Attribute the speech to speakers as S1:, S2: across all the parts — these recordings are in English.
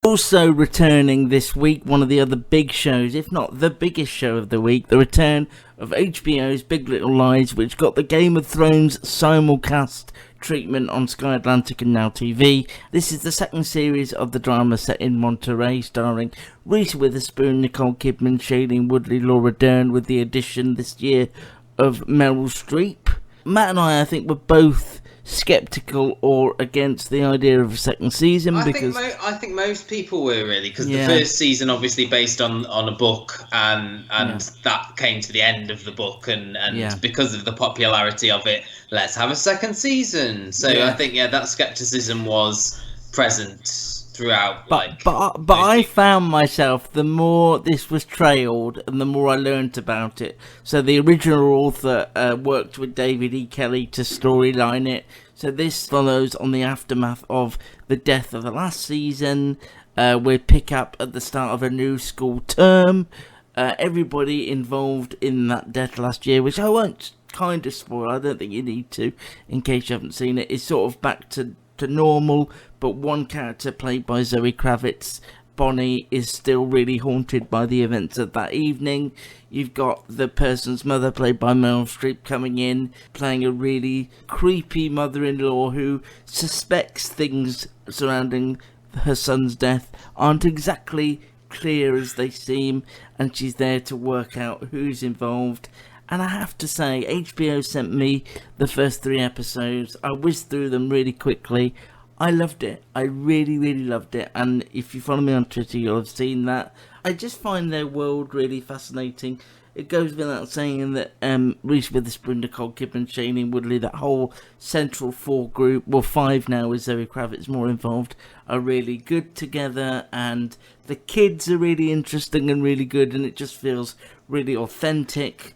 S1: Also returning this week, one of the other big shows, if not the biggest show of the week, the return of HBO's Big Little Lies, which got the Game of Thrones simulcast treatment on Sky Atlantic and Now TV. This is the second series of the drama set in Monterey, starring Reese Witherspoon, Nicole Kidman, Shailene Woodley, Laura Dern, with the addition this year of Meryl Streep. Matt and I think, were both skeptical or against the idea of a second season because
S2: I think most people were, really, because the first season obviously based on a book, and that came to the end of the book, and because of the popularity of it, let's have a second season. So I think that skepticism was present throughout.
S1: But I found myself, the more this was trailed and the more I learnt about it. So the original author worked with David E. Kelly to storyline it. So this follows on the aftermath of the death of the last season. We pick up at the start of a new school term. Everybody involved in that death last year, which I won't kind of spoil, I don't think you need to in case you haven't seen it, is sort of back to normal, but one character played by Zoe Kravitz, Bonnie, is still really haunted by the events of that evening. You've got the person's mother, played by Meryl Streep, coming in, playing a really creepy mother-in-law who suspects things surrounding her son's death aren't exactly clear as they seem, and she's there to work out who's involved. And I have to say, HBO sent me the first 3 episodes. I whizzed through them really quickly. I loved it. I really, really loved it. And if you follow me on Twitter, you'll have seen that. I just find their world really fascinating. It goes without saying that Reese Witherspoon, Nicole Kidman, Shailene Woodley, that whole central 4 group, well 5 now with Zoe Kravitz more involved, are really good together. And the kids are really interesting and really good. And it just feels really authentic.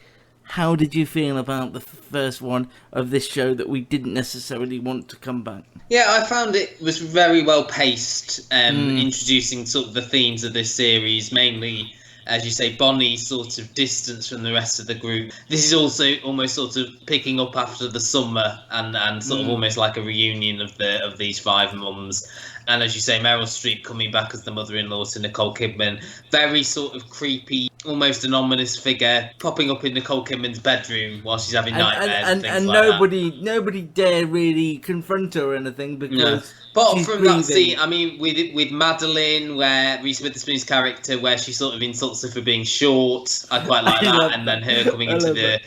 S1: How did you feel about the first one of this show that we didn't necessarily want to come back?
S2: Yeah, I found it was very well paced, introducing sort of the themes of this series, mainly, as you say, Bonnie's sort of distance from the rest of the group. This is also almost sort of picking up after the summer and sort of almost like a reunion of these 5 mums. And as you say, Meryl Streep coming back as the mother-in-law to Nicole Kidman. Very sort of creepy, almost an ominous figure popping up in Nicole Kidman's bedroom while she's having nightmares and like
S1: nobody dare really confront her or anything because
S2: But from that scene, I mean, with Madeline, where Reese Witherspoon's character, where she sort of insults her for being short, I quite like that. And then her coming into the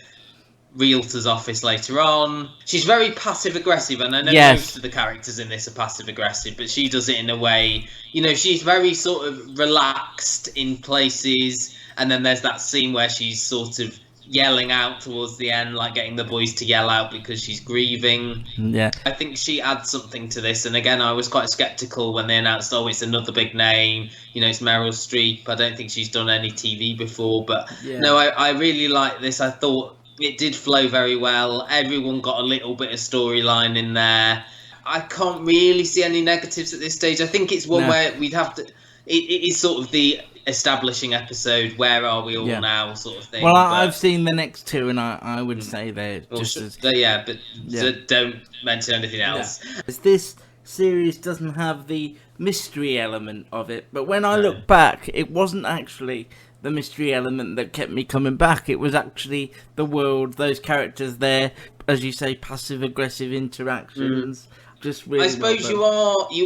S2: realtor's office later on. She's very passive-aggressive, and I know most of the characters in this are passive-aggressive, but she does it in a way, she's very sort of relaxed in places, and then there's that scene where she's sort of yelling out towards the end, like getting the boys to yell out because she's grieving.
S1: Yeah.
S2: I think she adds something to this, and again, I was quite sceptical when they announced, it's another big name, it's Meryl Streep. I don't think she's done any TV before, but no, I really like this. I thought it did flow very well. Everyone got a little bit of storyline in there. I can't really see any negatives at this stage. I think it's one where we'd have to... It is sort of the establishing episode, where are we all now sort of thing.
S1: Well, I've seen the next 2, and I would say they're just as...
S2: don't mention anything else.
S1: This series doesn't have the mystery element of it, but when I look back, it wasn't actually the mystery element that kept me coming back. It was actually the world, those characters there, as you say, passive-aggressive interactions. Just really,
S2: I suppose you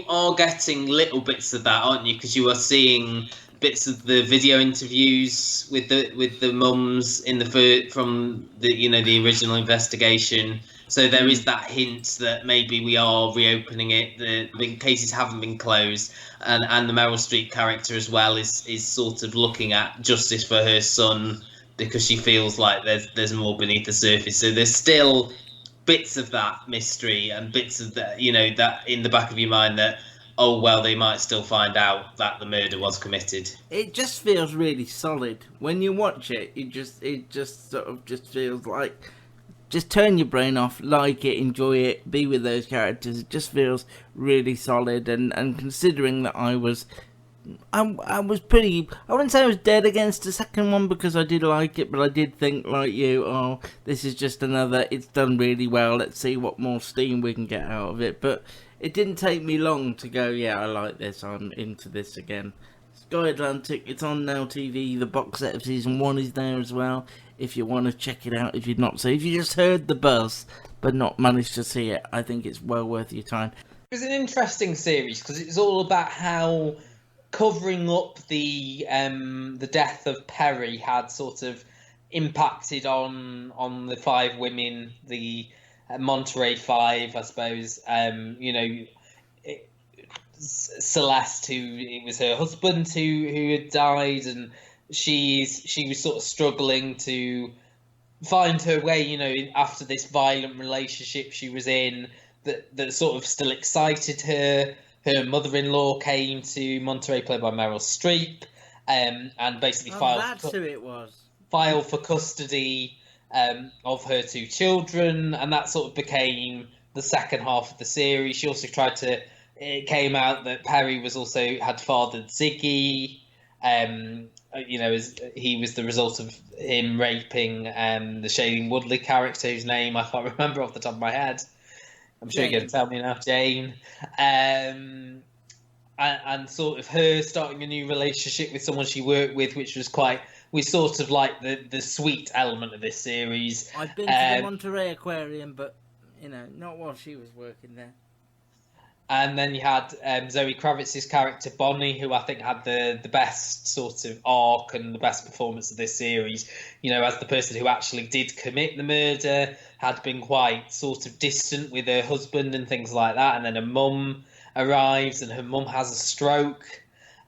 S2: are getting little bits of that, aren't you? Because you are seeing bits of the video interviews with the mums from the original investigation. So there is that hint that maybe we are reopening it. The cases haven't been closed, and the Meryl Streep character as well is sort of looking at justice for her son because she feels like there's more beneath the surface. So there's still bits of that mystery and bits of that, that in the back of your mind that, they might still find out that the murder was committed.
S1: It just feels really solid when you watch it. It just sort of just feels like, just turn your brain off, like it, enjoy it, be with those characters. It just feels really solid, and considering that I was pretty, I wouldn't say I was dead against the second one because I did like it, but I did think like you, this is just another, it's done really well, let's see what more steam we can get out of it. But it didn't take me long to go, yeah, I like this, I'm into this again. Sky Atlantic, it's on Now TV, the box set of season 1 is there as well, if you want to check it out, if you've not. So if you just heard the buzz, but not managed to see it, I think it's well worth your time.
S3: It was an interesting series, because it's all about how covering up the death of Perry had sort of impacted on the 5 women, the Monterey 5, I suppose. Celeste, who it was her husband who had died, and she was sort of struggling to find her way, after this violent relationship she was in that sort of still excited her. Her mother-in-law came to Monterey, played by Meryl Streep, and basically
S1: That's who it was.
S3: Filed for custody of her 2 children, and that sort of became the second half of the series. She also it came out that Perry had fathered Ziggy, as he was the result of him raping the Shailene Woodley character, whose name I can't remember off the top of my head. I'm sure you're going to tell me now, Jane. And sort of her starting a new relationship with someone she worked with, which was sort of like the sweet element of this series.
S1: I've been to the Monterey Aquarium, but, not while she was working there.
S3: And then you had Zoe Kravitz's character, Bonnie, who I think had the best sort of arc and the best performance of this series. As the person who actually did commit the murder, had been quite sort of distant with her husband and things like that. And then her mum arrives, and her mum has a stroke.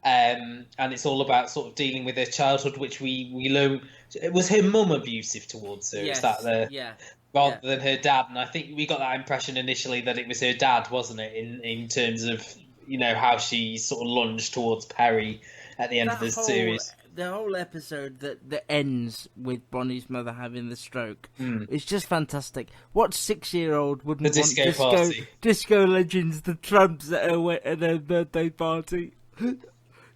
S3: And it's all about sort of dealing with her childhood, which we learn. Was her mum abusive towards her?
S1: Yes,
S3: Is that
S1: yeah.
S3: Rather than her dad, and I think we got that impression initially that it was her dad, wasn't it? In terms of how she sort of lunged towards Perry at the end of the series.
S1: The whole episode that ends with Bonnie's mother having the stroke is just fantastic. What 6-year-old wouldn't want disco legends, the Trumps at her birthday party?
S3: And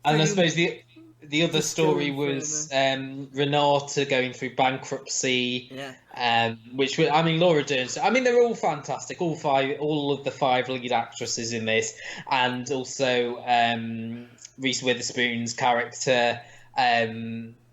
S3: I suppose the other story was Renata going through bankruptcy, which Laura Dern. They're all fantastic. All of the 5 lead actresses in this, and also Reese Witherspoon's character,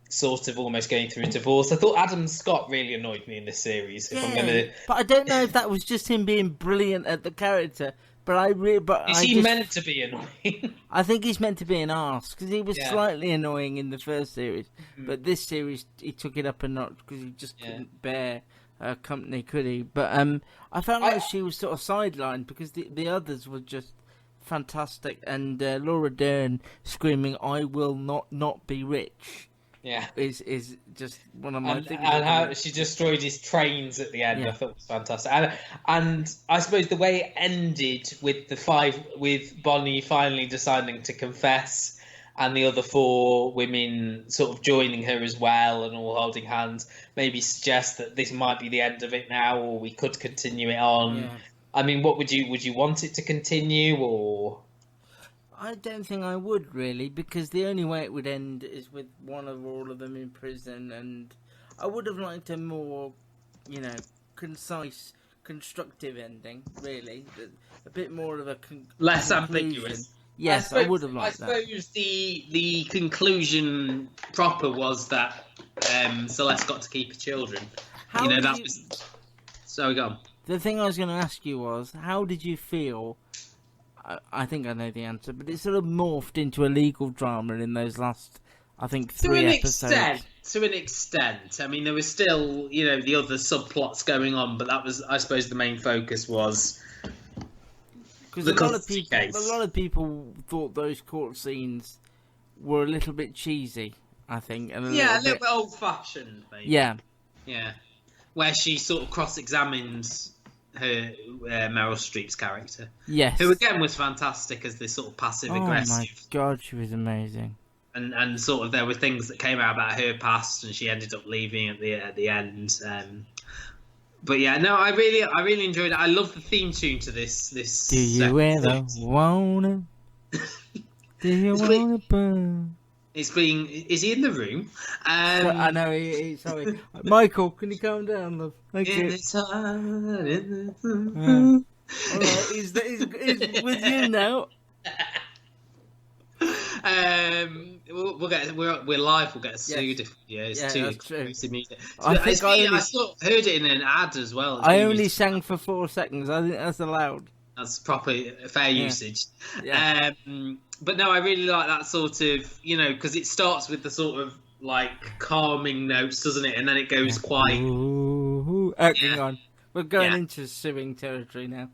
S3: sort of almost going through a divorce. I thought Adam Scott really annoyed me in this series.
S1: But I don't know if that was just him being brilliant at the character.
S3: Is he meant to be annoying?
S1: I think he's meant to be an arse, because he was slightly annoying in the first series, but this series he took it up a notch because he just couldn't bear her company, could he? But I felt like she was sort of sidelined because the others were just fantastic, and Laura Dern screaming, "I will not be rich." Is just one of my things.
S3: And how she destroyed his trains at the end, I thought was fantastic. And I suppose the way it ended with with Bonnie finally deciding to confess, and the other 4 women sort of joining her as well, and all holding hands, maybe suggests that this might be the end of it now, or we could continue it on. What would you want it to continue, or?
S1: I don't think I would, really, because the only way it would end is with one or all of them in prison, and I would have liked a more, concise, constructive ending, really. A bit more of a
S2: less
S1: conclusion.
S2: Ambiguous.
S1: Yes, I would have liked that.
S2: I suppose the conclusion proper was that Celeste got to keep her children. So go on.
S1: The thing I was going to ask you was, how did you feel? I think I know the answer, but it sort of morphed into a legal drama in those last, I think, 3 episodes.
S2: To an extent. There was still, the other subplots going on, but that was, I suppose, the main focus was
S1: because a lot of people thought those court scenes were a little bit cheesy, I think. And a little bit
S2: old-fashioned, maybe.
S1: Yeah.
S2: Yeah. Where she sort of cross-examines her Meryl Streep's character, who again was fantastic as this sort of passive aggressive.
S1: Oh my god, she was amazing.
S2: And sort of there were things that came out about her past, and she ended up leaving at the end. But yeah, no, I really enjoyed it. I love the theme tune to this.
S1: Do you ever wanna? Do you wanna burn?
S2: Is he in the room?
S1: I know. Sorry, Michael. Can you calm down, love? Thank you. All right, he's with you now.
S2: We'll get we're live. We'll get sued if it's too
S1: that's true.
S2: exclusive music.
S1: I
S2: Sort of heard it in an ad as well. It's
S1: I
S2: been
S1: only
S2: used-
S1: sang for 4 seconds. I think that's allowed.
S2: That's proper fair usage.
S1: Yeah.
S2: But no, I really like that sort of, because it starts with the sort of like calming notes, doesn't it? And then it goes quite.
S1: Ooh, hang on. We're going into suing territory now.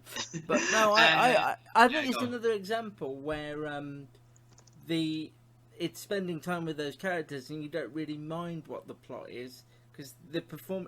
S1: But no, I think it's another example where it's spending time with those characters and you don't really mind what the plot is, because the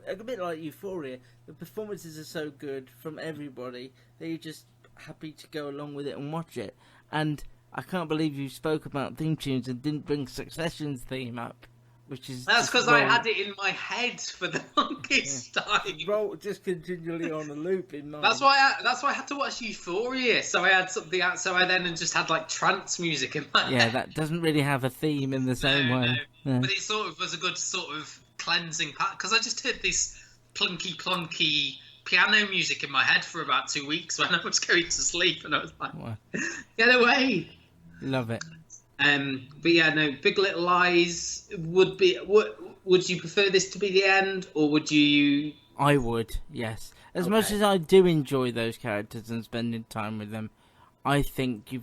S1: a bit like Euphoria, the performances are so good from everybody that you're just happy to go along with it and watch it. And I can't believe you spoke about theme tunes and didn't bring Succession's theme up, which is
S2: That's because I had it in my head for the longest time.
S1: just continually on a loop in mind.
S2: That's why I had to watch Euphoria. So I had something out. So I then just had like trance music in my head.
S1: Yeah, that doesn't really have a theme in the same way.
S2: No.
S1: Yeah.
S2: But it sort of was a good sort of cleansing part, because I just heard this plunky piano music in my head for about 2 weeks when I was going to sleep, and I was like,
S1: Wow.
S2: get away.
S1: Love it.
S2: But yeah, no, Big Little Lies would you prefer this to be the end, or would you?
S1: I would, yes. As much as I do enjoy those characters and spending time with them, I think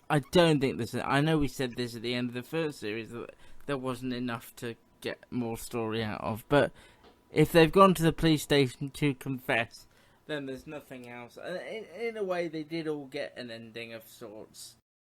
S1: I don't think this. I know we said this at the end of the first series that there wasn't enough to get more story out of, but if they've gone to the police station to confess, then there's nothing else. In a way, they did all get an ending of sorts.